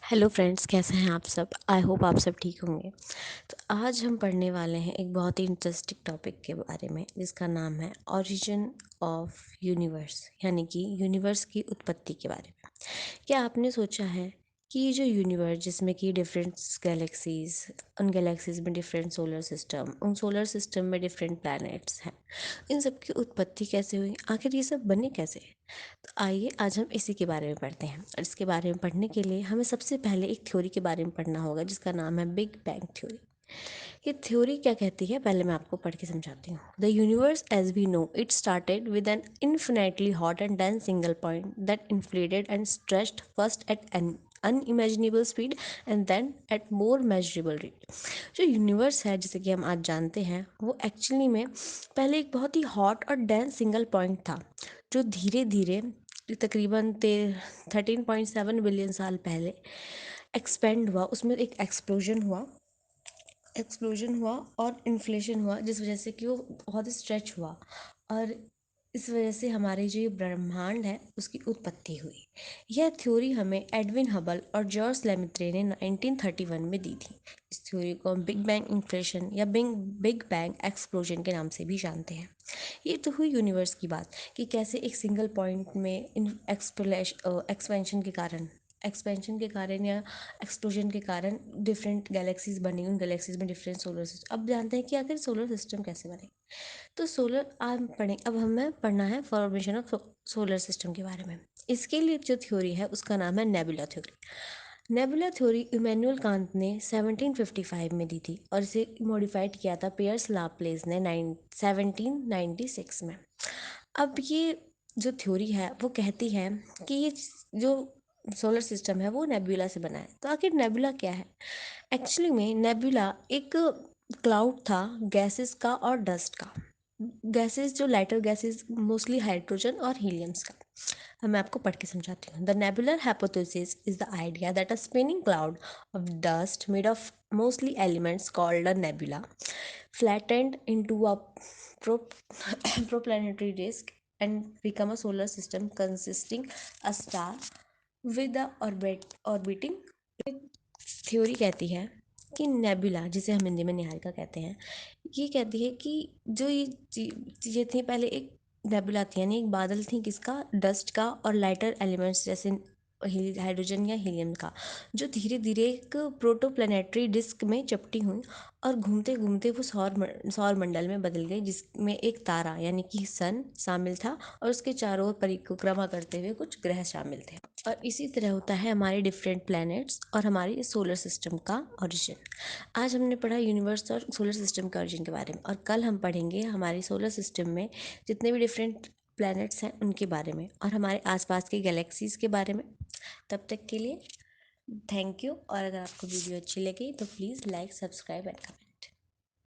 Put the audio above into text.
Hello friends, कैसे हैं आप सब। आई होप आप सब ठीक होंगे। तो आज हम पढ़ने वाले हैं एक बहुत ही इंटरेस्टिंग टॉपिक के बारे में जिसका नाम है ओरिजिन ऑफ यूनिवर्स, यानी कि यूनिवर्स की उत्पत्ति के बारे में। क्या आपने सोचा है कि ये जो यूनिवर्स जिसमें कि डिफरेंट गैलेक्सीज, उन गैलेक्सीज में डिफरेंट सोलर सिस्टम, उन सोलर सिस्टम में डिफरेंट प्लैनेट्स हैं, इन सब की उत्पत्ति कैसे हुई, आखिर ये सब बने कैसे। तो आइए आज हम इसी के बारे में पढ़ते हैं। और इसके बारे में पढ़ने के लिए हमें सबसे पहले एक थ्योरी के बारे में पढ़ना होगा जिसका नाम है बिग बैंग थ्योरी। ये थ्योरी क्या कहती है, पहले मैं आपको पढ़ के समझाती हूँ। The universe as we know it started with an infinitely hot and dense single point that inflated and stretched first at an unimaginable speed and then at more measurable rate. जो यूनिवर्स है जैसे कि हम आज जानते हैं, वो actually में पहले एक बहुत ही हॉट और डेंस सिंगल पॉइंट था जो धीरे धीरे तकरीबन 13.7 बिलियन साल पहले एक्सपेंड हुआ। उसमें एक एक्सप्लोजन हुआ और इन्फ्लेशन हुआ, जिस वजह से कि वो बहुत स्ट्रेच हुआ, और इस वजह से हमारे जो ये ब्रह्मांड है उसकी उत्पत्ति हुई। यह थ्योरी हमें एडविन हबल और जॉर्ज लेमित्रे ने 1931 में दी थी। इस थ्योरी को हम बिग बैंग इन्फ्लेशन या बिग बैंग एक्सप्लोजन के नाम से भी जानते हैं। ये तो हुई यूनिवर्स की बात कि कैसे एक सिंगल पॉइंट में एक्सपेंशन के कारण या एक्सप्लोजन के कारण डिफरेंट गैलेक्सीज बनी, उन गैलेक्सीज में डिफरेंट सोलर सिस्टम। अब जानते हैं कि आखिर सोलर सिस्टम कैसे बने। तो सोलर अब हमें पढ़ना है फॉर्मेशन ऑफ सोलर सिस्टम के बारे में। इसके लिए जो थ्योरी है उसका नाम है nebula theory. Nebula theory Immanuel Kant ने 1755 में दी थी और इसे मॉडिफाइड किया था पियर्स लाप्लेस ने 1796 में। अब ये जो थ्योरी है वो कहती है कि ये जो सोलर सिस्टम है वो नेबुला से बना है। तो आखिर नेबुला क्या है। एक्चुअली में नेबुला एक क्लाउड था गैसेस का और डस्ट का। गैसेस जो लाइटर गैसेस मोस्टली हाइड्रोजन और हीलियम्स का। अब मैं आपको पढ़ के समझाती हूँ। The nebular hypothesis is the idea that a spinning cloud of dust made of mostly elements called a nebula flattened into a proplanetary disk and become a solar system consisting a star with a orbiting। Theory कहती है कि nebula, जिसे हम हिंदी में निहारिका कहते हैं, ये कहती है कि जो ये चीज़ें थी पहले एक नेबुला थी, यानी एक बादल थी किसका, डस्ट का और लाइटर एलिमेंट्स जैसे हाइड्रोजन या हीलियम का, जो धीरे धीरे एक प्रोटोप्लैनेटरी डिस्क में चपटी हुई और घूमते घूमते वो सौर मंडल में बदल गई, जिसमें एक तारा यानी कि सन शामिल था और उसके चारों ओर परिक्रमा करते हुए कुछ ग्रह शामिल थे। और इसी तरह होता है हमारे डिफरेंट प्लैनेट्स और हमारे सोलर सिस्टम का ओरिजिन। आज हमने पढ़ा यूनिवर्स और सोलर सिस्टम के ओरिजिन के बारे में, और कल हम पढ़ेंगे हमारे सोलर सिस्टम में जितने भी डिफरेंट प्लैनेट्स हैं उनके बारे में और हमारे आसपास के गैलेक्सीज के बारे में। तब तक के लिए थैंक यू। और अगर आपको वीडियो अच्छी लगी तो please like, subscribe and comment.